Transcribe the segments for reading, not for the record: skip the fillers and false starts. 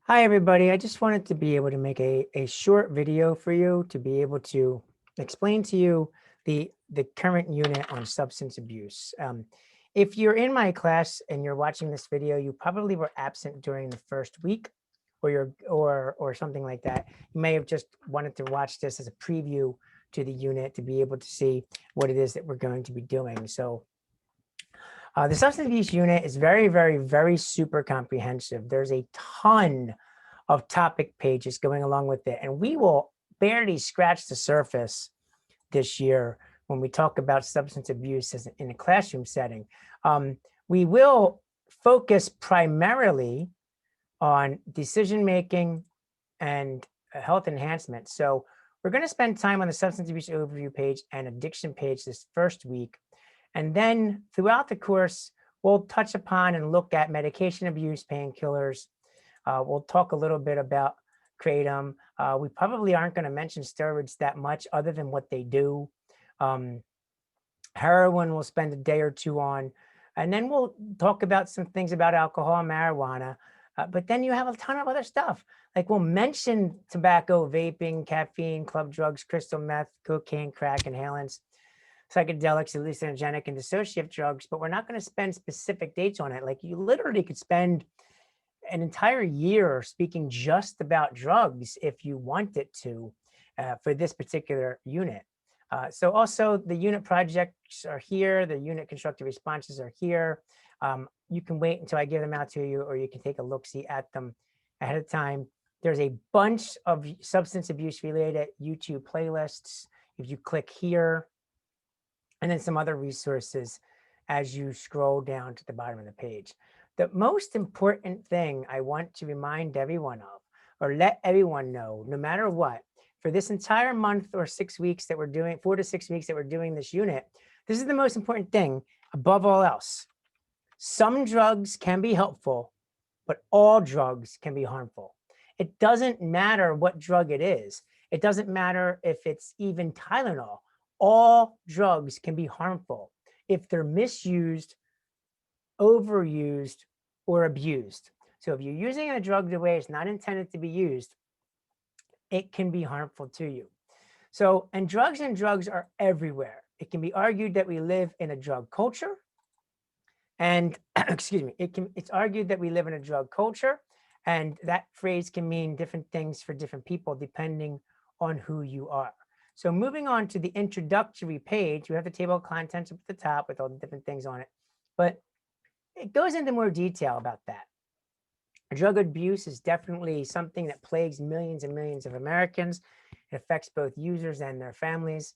Hi, everybody. I just wanted to be able to make a short video for you to be able to explain to you the current unit on substance abuse. If you're in my class and you're watching this video, you probably were absent during the first week or something like that. You may have just wanted to watch this as a preview to the unit to be able to see what it is that we're going to be doing. So the substance abuse unit is very, very, very super comprehensive. There's a ton of topic pages going along with it. And we will barely scratch the surface this year when we talk about substance abuse in a classroom setting. We will focus primarily on decision making and health enhancement. So we're going to spend time on the substance abuse overview page and addiction page this first week. And then throughout the course, we'll touch upon and look at medication abuse, painkillers. We'll talk a little bit about kratom. We probably aren't going to mention steroids that much other than what they do. Um, Heroin we'll spend a day or two on. And then we'll talk about some things about alcohol and marijuana. But then you have a ton of other stuff. Like we'll mention tobacco, vaping, caffeine, club drugs, crystal meth, cocaine, crack, inhalants, psychedelics, hallucinogenic, and dissociative drugs, but we're not going to spend specific dates on it. Like you literally could spend an entire year speaking just about drugs if you wanted to for this particular unit. So also the unit projects are here, the unit constructive responses are here. You can wait until I give them out to you, or you can take a look-see at them ahead of time. There's a bunch of substance abuse related YouTube playlists. If you click here, and then some other resources as you scroll down to the bottom of the page. The most important thing I want to remind everyone of, or let everyone know, no matter what, for this entire month or 6 weeks that we're doing, 4 to 6 weeks that we're doing this unit, this is the most important thing above all else. Some drugs can be helpful, but all drugs can be harmful. It doesn't matter what drug it is. It doesn't matter if it's even Tylenol. All drugs can be harmful if they're misused, overused, or abused. So if you're using a drug the way it's not intended to be used, it can be harmful to you. So, and drugs are everywhere. It can be argued that we live in a drug culture. And excuse me, it's argued that we live in a drug culture, and that phrase can mean different things for different people depending on who you are. So moving on to the introductory page, you have the table of contents up at the top with all the different things on it, but it goes into more detail about that. Drug abuse is definitely something that plagues millions and millions of Americans. It affects both users and their families.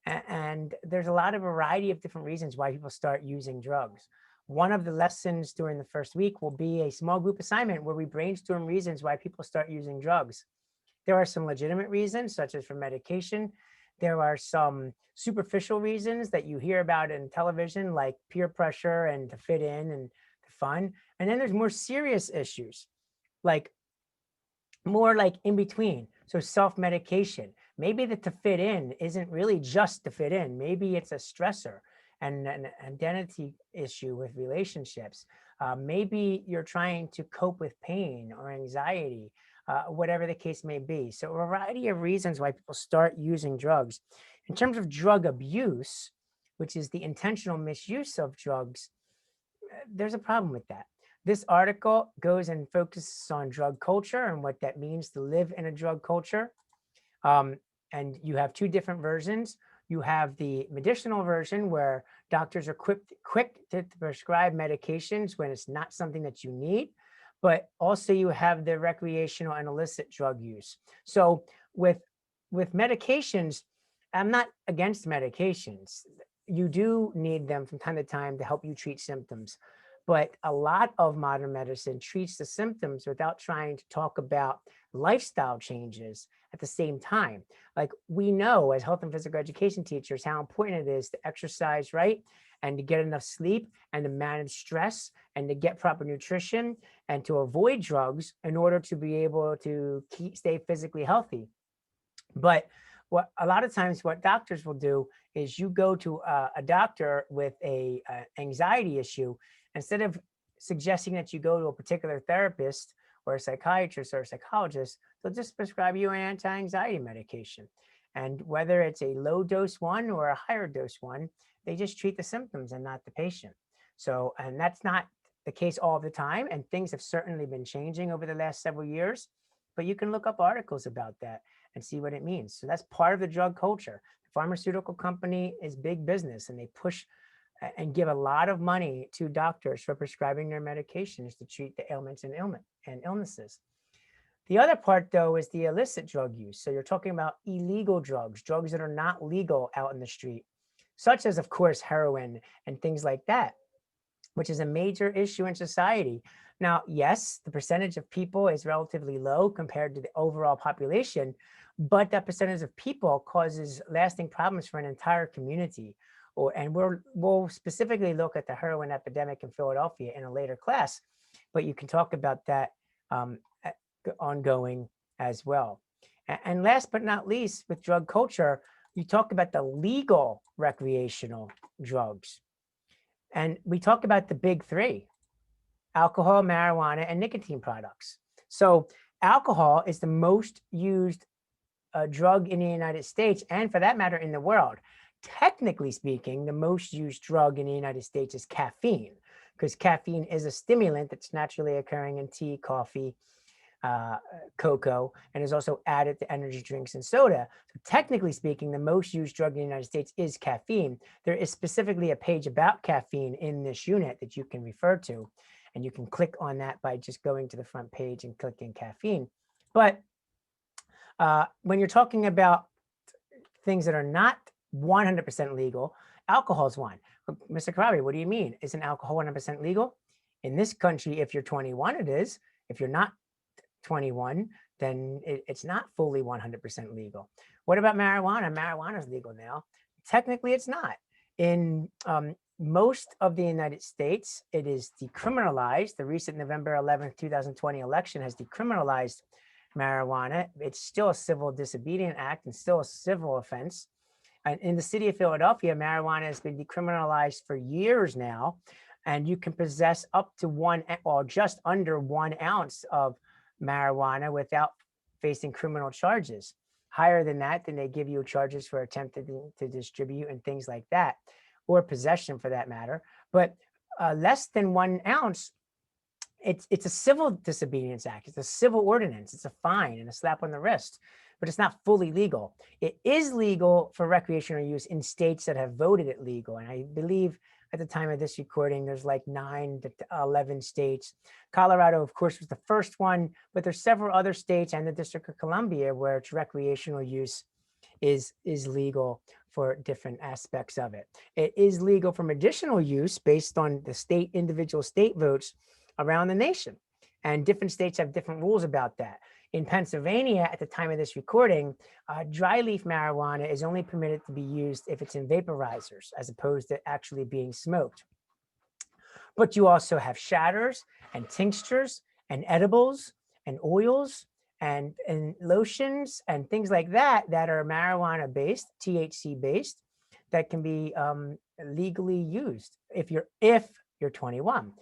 And there's a lot of variety of different reasons why people start using drugs. One of the lessons during the first week will be a small group assignment where we brainstorm reasons why people start using drugs. There are some legitimate reasons, such as for medication. There are some superficial reasons that you hear about in television, like peer pressure and to fit in and to fun. And then there's more serious issues, like more like in between. So self-medication. Maybe the to fit in isn't really just to fit in. Maybe it's a stressor and an identity issue with relationships. Maybe you're trying to cope with pain or anxiety, whatever the case may be. So a variety of reasons why people start using drugs. In terms of drug abuse, which is the intentional misuse of drugs, there's a problem with that. This article goes and focuses on drug culture and what that means to live in a drug culture. Um, and you have two different versions. You have the medicinal version where doctors are quick to prescribe medications when it's not something that you need, but also you have the recreational and illicit drug use. So with medications, I'm not against medications. You do need them from time to time to help you treat symptoms. But a lot of modern medicine treats the symptoms without trying to talk about lifestyle changes at the same time. Like we know as health and physical education teachers how important it is to exercise right and to get enough sleep and to manage stress and to get proper nutrition and to avoid drugs in order to be able to stay physically healthy. But what a lot of times what doctors will do is you go to a doctor with a anxiety issue, instead of suggesting that you go to a particular therapist or a psychiatrist or a psychologist, they'll just prescribe you an anti-anxiety medication. And whether it's a low dose one or a higher dose one, they just treat the symptoms and not the patient. So, and that's not the case all the time. And things have certainly been changing over the last several years, but you can look up articles about that and see what it means. So that's part of the drug culture. The pharmaceutical company is big business, and they push and give a lot of money to doctors for prescribing their medications to treat the ailments and illnesses. The other part, though, is the illicit drug use. So you're talking about illegal drugs, drugs that are not legal out in the street, such as, of course, heroin and things like that, which is a major issue in society. Now, yes, the percentage of people is relatively low compared to the overall population, but that percentage of people causes lasting problems for an entire community. And we'll specifically look at the heroin epidemic in Philadelphia in a later class, but you can talk about that ongoing as well. And last but not least, with drug culture, you talk about the legal recreational drugs. And we talk about the big three: alcohol, marijuana, and nicotine products. So alcohol is the most used drug in the United States, and for that matter, in the world. Technically speaking, the most used drug in the United States is caffeine, because caffeine is a stimulant that's naturally occurring in tea, coffee, cocoa, and is also added to energy drinks and soda. So technically speaking, the most used drug in the United States is caffeine. There is specifically a page about caffeine in this unit that you can refer to, and you can click on that by just going to the front page and clicking caffeine. But when you're talking about things that are not 100% legal, alcohol is one. Mr. Karabi, what do you mean? Isn't alcohol 100% legal? In this country, if you're 21, it is. If you're not 21, then it's not fully 100% legal. What about marijuana? Marijuana is legal now. Technically, it's not. In most of the United States, it is decriminalized. The recent November 11th, 2020 election has decriminalized marijuana. It's still a civil disobedient act and still a civil offense. And in the city of Philadelphia, marijuana has been decriminalized for years now, and you can possess up to just under 1 ounce of marijuana without facing criminal charges. Higher than that, then they give you charges for attempting to distribute and things like that, or possession for that matter. But less than 1 ounce, it's a civil disobedience act. It's a civil ordinance. It's a fine and a slap on the wrist, but it's not fully legal. It is legal for recreational use in states that have voted it legal. And I believe at the time of this recording, there's like 9 to 11 states. Colorado, of course, was the first one, but there's several other states and the District of Columbia where its recreational use is legal for different aspects of it. It is legal for medicinal use based on the individual state votes around the nation. And different states have different rules about that. In Pennsylvania, at the time of this recording, dry leaf marijuana is only permitted to be used if it's in vaporizers, as opposed to actually being smoked. But you also have shatters and tinctures and edibles and oils and lotions and things like that that are marijuana based, THC based, that can be legally used if you're 21.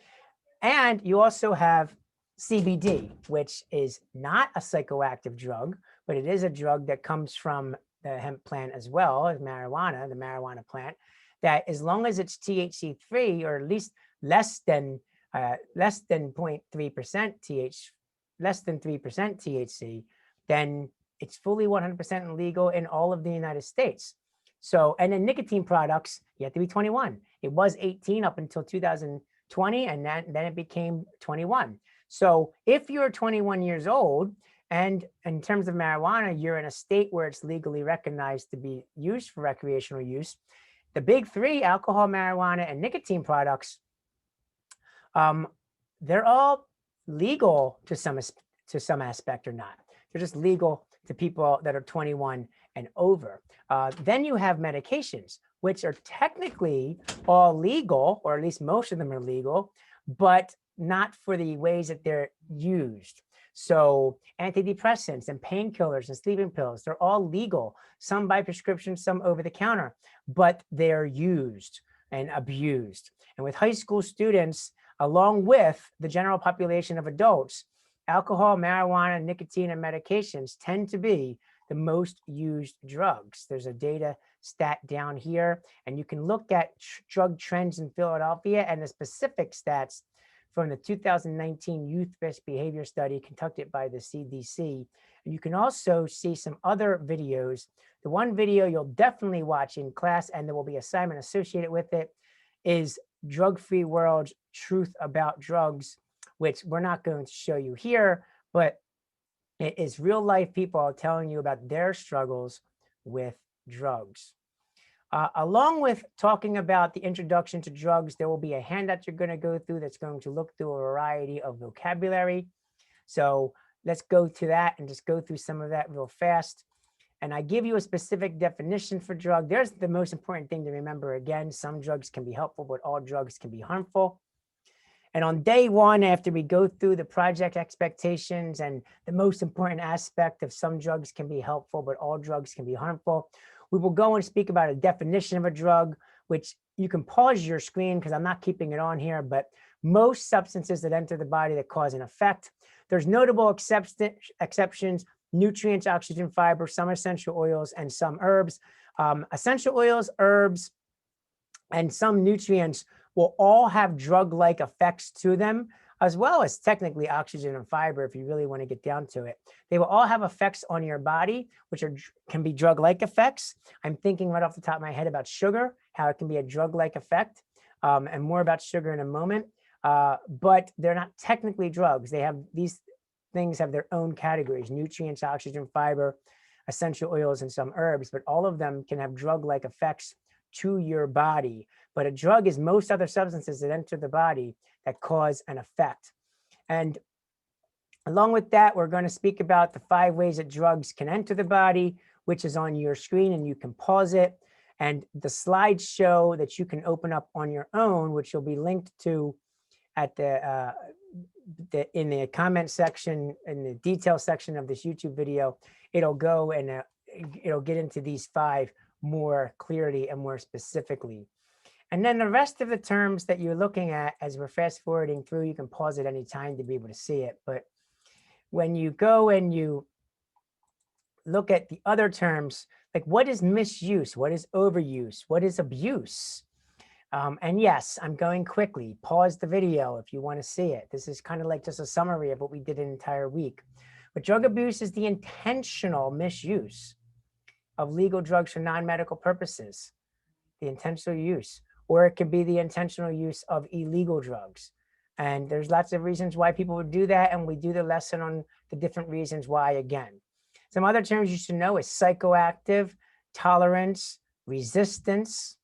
And you also have CBD, which is not a psychoactive drug, but it is a drug that comes from the hemp plant as well as marijuana, the marijuana plant, that as long as it's THC free, or at least less than 0.3% less than 3% THC, then it's fully 100% legal in all of the United States. So, and then nicotine products, you have to be 21. It was 18 up until 2020, and then it became 21. So if you're 21 years old, and in terms of marijuana, you're in a state where it's legally recognized to be used for recreational use, the big three, alcohol, marijuana, and nicotine products, they're all legal to some aspect or not. They're just legal to people that are 21 and over. Then you have medications, which are technically all legal, or at least most of them are legal, but not for the ways that they're used. So antidepressants and painkillers and sleeping pills, they're all legal, some by prescription, some over the counter, but they're used and abused. And with high school students, along with the general population of adults, alcohol, marijuana, nicotine, and medications tend to be the most used drugs. There's a data stat down here, and you can look at drug trends in Philadelphia and the specific stats from the 2019 Youth-Based Behavior Study conducted by the CDC. And you can also see some other videos. The one video you'll definitely watch in class, and there will be assignment associated with it, is Drug Free World's Truth About Drugs, which we're not going to show you here, but it is real life people telling you about their struggles with drugs. Along with talking about the introduction to drugs, there will be a handout you're going to go through that's going to look through a variety of vocabulary. So let's go to that and just go through some of that real fast. And I give you a specific definition for drug. There's the most important thing to remember. Again, some drugs can be helpful, but all drugs can be harmful. And on day one, after we go through the project expectations and the most important aspect of some drugs can be helpful, but all drugs can be harmful, we will go and speak about a definition of a drug, which you can pause your screen because I'm not keeping it on here, but most substances that enter the body that cause an effect. There's notable exceptions: nutrients, oxygen, fiber, some essential oils, and some herbs. Essential oils, herbs, and some nutrients will all have drug-like effects to them, as well as technically oxygen and fiber, if you really want to get down to it. They will all have effects on your body, which can be drug-like effects. I'm thinking right off the top of my head about sugar, how it can be a drug-like effect, and more about sugar in a moment. But they're not technically drugs. These things have their own categories: nutrients, oxygen, fiber, essential oils, and some herbs, but all of them can have drug-like effects to your body. But a drug is most other substances that enter the body that cause an effect. And along with that, we're going to speak about the 5 ways that drugs can enter the body, which is on your screen, and you can pause it. And the slideshow that you can open up on your own, which will be linked to at in the comment section, in the detail section of this YouTube video, it'll go and it'll get into these 5 more clearly and more specifically. And then the rest of the terms that you're looking at as we're fast forwarding through, you can pause at any time to be able to see it. But when you go and you look at the other terms, like what is misuse? What is overuse? What is abuse? And yes, I'm going quickly. Pause the video if you want to see it. This is kind of like just a summary of what we did an entire week. But drug abuse is the intentional misuse of legal drugs for non-medical purposes, the intentional use, or it could be the intentional use of illegal drugs. And there's lots of reasons why people would do that, and we do the lesson on the different reasons why again. Some other terms you should know is psychoactive, tolerance, resistance,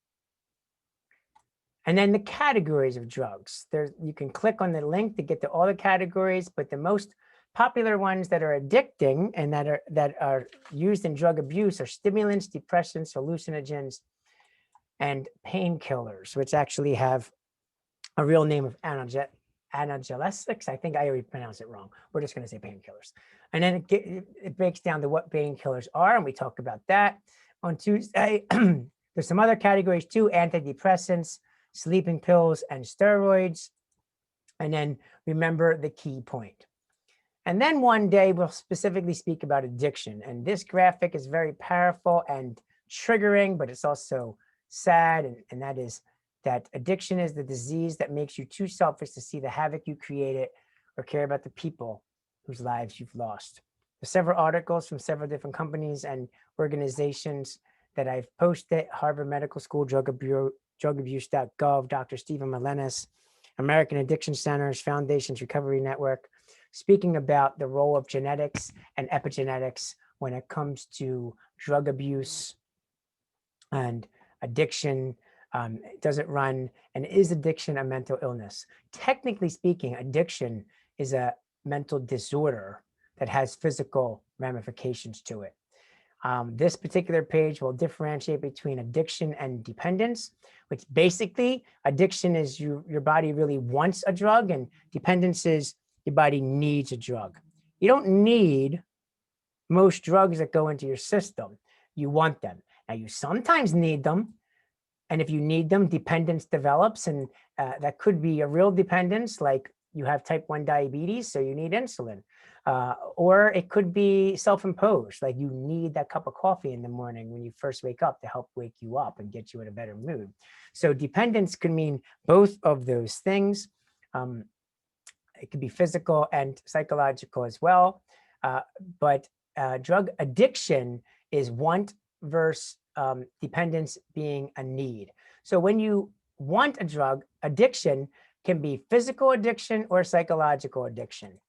and then the categories of drugs. You can click on the link to get to all the categories, but the most popular ones that are addicting and that are used in drug abuse are stimulants, depressants, hallucinogens, and painkillers, which actually have a real name of analgesics. I think I already pronounced it wrong. We're just going to say painkillers. And then it breaks down to what painkillers are, and we talk about that. On Tuesday, there's some other categories too: antidepressants, sleeping pills, and steroids. And then remember the key point. And then one day we'll specifically speak about addiction. And this graphic is very powerful and triggering, but it's also sad. And that is that addiction is the disease that makes you too selfish to see the havoc you created or care about the people whose lives you've lost. There's several articles from several different companies and organizations that I've posted: Harvard Medical School, drugabuse.gov, Dr. Stephen Melenis, American Addiction Centers, Foundations Recovery Network, speaking about the role of genetics and epigenetics when it comes to drug abuse and addiction. Does it run, and is addiction a mental illness? Technically speaking, addiction is a mental disorder that has physical ramifications to it. This particular page will differentiate between addiction and dependence, which basically addiction is your body really wants a drug, and dependence is your body needs a drug. You don't need most drugs that go into your system. You want them. Now, you sometimes need them. And if you need them, dependence develops, and that could be a real dependence, like you have type 1 diabetes, so you need insulin. Or it could be self-imposed, like you need that cup of coffee in the morning when you first wake up to help wake you up and get you in a better mood. So dependence could mean both of those things. It could be physical and psychological as well. But drug addiction is want versus dependence being a need. So when you want a drug, addiction can be physical addiction or psychological addiction.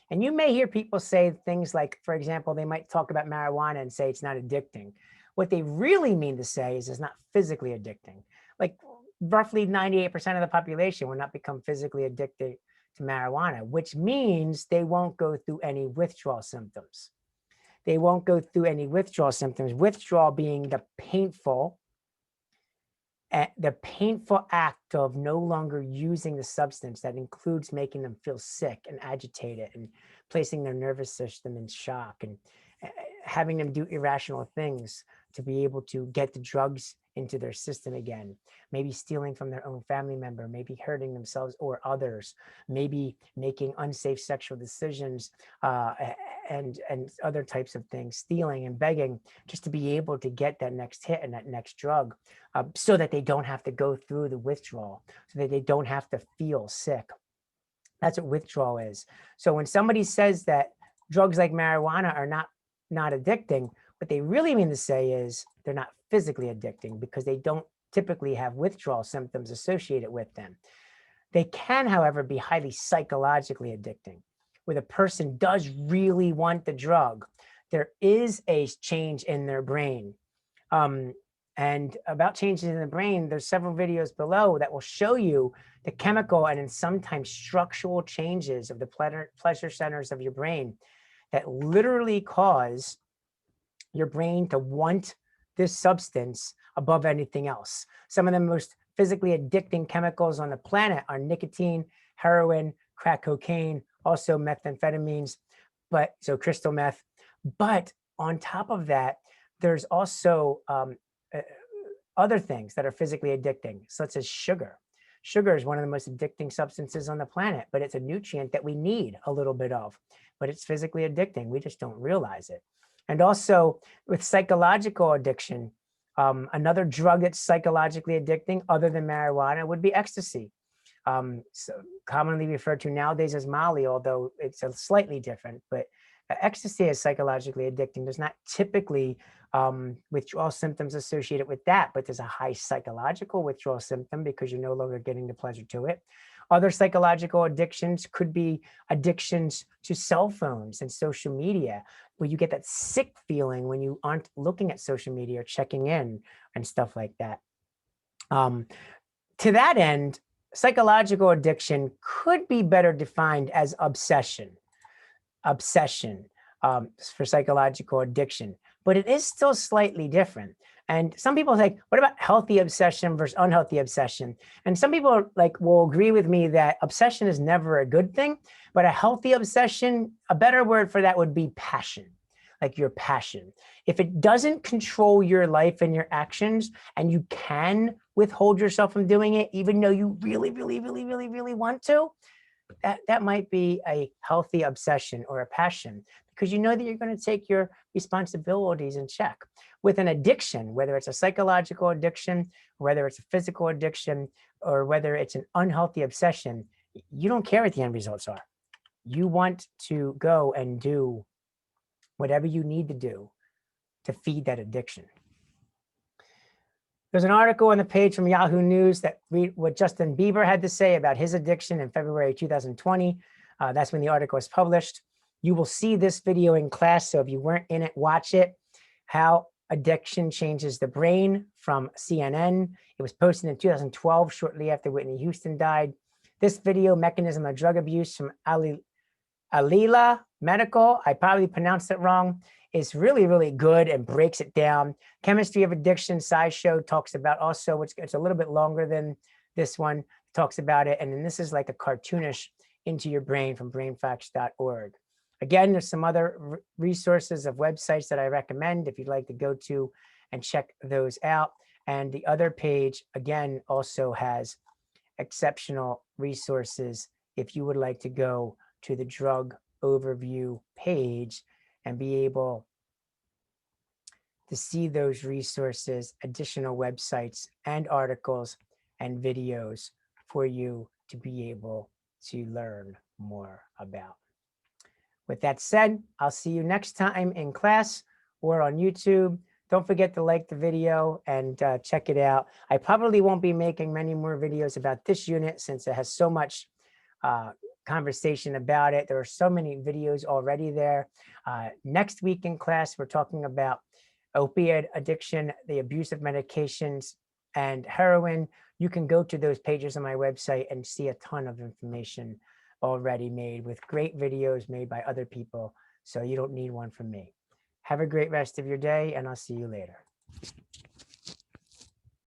And you may hear people say things like, for example, they might talk about marijuana and say it's not addicting. What they really mean to say is it's not physically addicting. Like roughly 98% of the population will not become physically addicted to marijuana, which means they won't go through any withdrawal symptoms. They won't go through any withdrawal symptoms, withdrawal being the painful act of no longer using the substance that includes making them feel sick and agitated and placing their nervous system in shock and having them do irrational things to be able to get the drugs into their system again, maybe stealing from their own family member, maybe hurting themselves or others, maybe making unsafe sexual decisions and other types of things, stealing and begging just to be able to get that next hit and that next drug so that they don't have to go through the withdrawal, so that they don't have to feel sick. That's what withdrawal is. So when somebody says that drugs like marijuana are not addicting, what they really mean to say is they're not physically addicting because they don't typically have withdrawal symptoms associated with them. They can, however, be highly psychologically addicting, where the person does really want the drug. There is a change in their brain. And about changes in the brain, there's several videos below that will show you the chemical and sometimes structural changes of the pleasure centers of your brain that literally cause your brain to want this substance above anything else. Some of the most physically addicting chemicals on the planet are nicotine, heroin, crack cocaine, also methamphetamines, so crystal meth. But on top of that, there's also other things that are physically addicting, such as sugar. Sugar is one of the most addicting substances on the planet, but it's a nutrient that we need a little bit of, but it's physically addicting. We just don't realize it. And also with psychological addiction, another drug that's psychologically addicting other than marijuana would be ecstasy. So commonly referred to nowadays as Molly, although it's a slightly different, but ecstasy is psychologically addicting. There's not typically withdrawal symptoms associated with that, but there's a high psychological withdrawal symptom because you're no longer getting the pleasure to it. Other psychological addictions could be addictions to cell phones and social media, where you get that sick feeling when you aren't looking at social media or checking in and stuff like that. To that end, psychological addiction could be better defined as obsession for psychological addiction, but it is still slightly different. And some people say, what about healthy obsession versus unhealthy obsession? And some people will agree with me that obsession is never a good thing, but a healthy obsession, a better word for that would be passion, like your passion. If it doesn't control your life and your actions, and you can withhold yourself from doing it, even though you really, really, really, really, really want to, that might be a healthy obsession or a passion, because you know that you're going to take your responsibilities in check. With an addiction, whether it's a psychological addiction, whether it's a physical addiction, or whether it's an unhealthy obsession, you don't care what the end results are. You want to go and do whatever you need to do to feed that addiction. There's an article on the page from Yahoo News that read what Justin Bieber had to say about his addiction in February 2020. That's when the article was published. You will see this video in class, so if you weren't in it, watch it. How addiction changes the brain, from CNN. It was posted in 2012, shortly after Whitney Houston died. This video, Mechanism of Drug Abuse, from Alila Medical, I probably pronounced it wrong, is really, really good and breaks it down. Chemistry of Addiction, SciShow talks about also, which it's a little bit longer than this one, talks about it. And then this is like a cartoonish Into Your Brain from brainfacts.org. Again, there's some other resources of websites that I recommend if you'd like to go to and check those out. And the other page, again, also has exceptional resources if you would like to go to the drug overview page and be able to see those resources, additional websites and articles and videos for you to be able to learn more about. With that said, I'll see you next time in class or on YouTube. Don't forget to like the video and check it out. I probably won't be making many more videos about this unit since it has so much conversation about it. There are so many videos already there. Next week in class, we're talking about opioid addiction, the abuse of medications, and heroin. You can go to those pages on my website and see a ton of information already made with great videos made by other people. So you don't need one from me. Have a great rest of your day, and I'll see you later.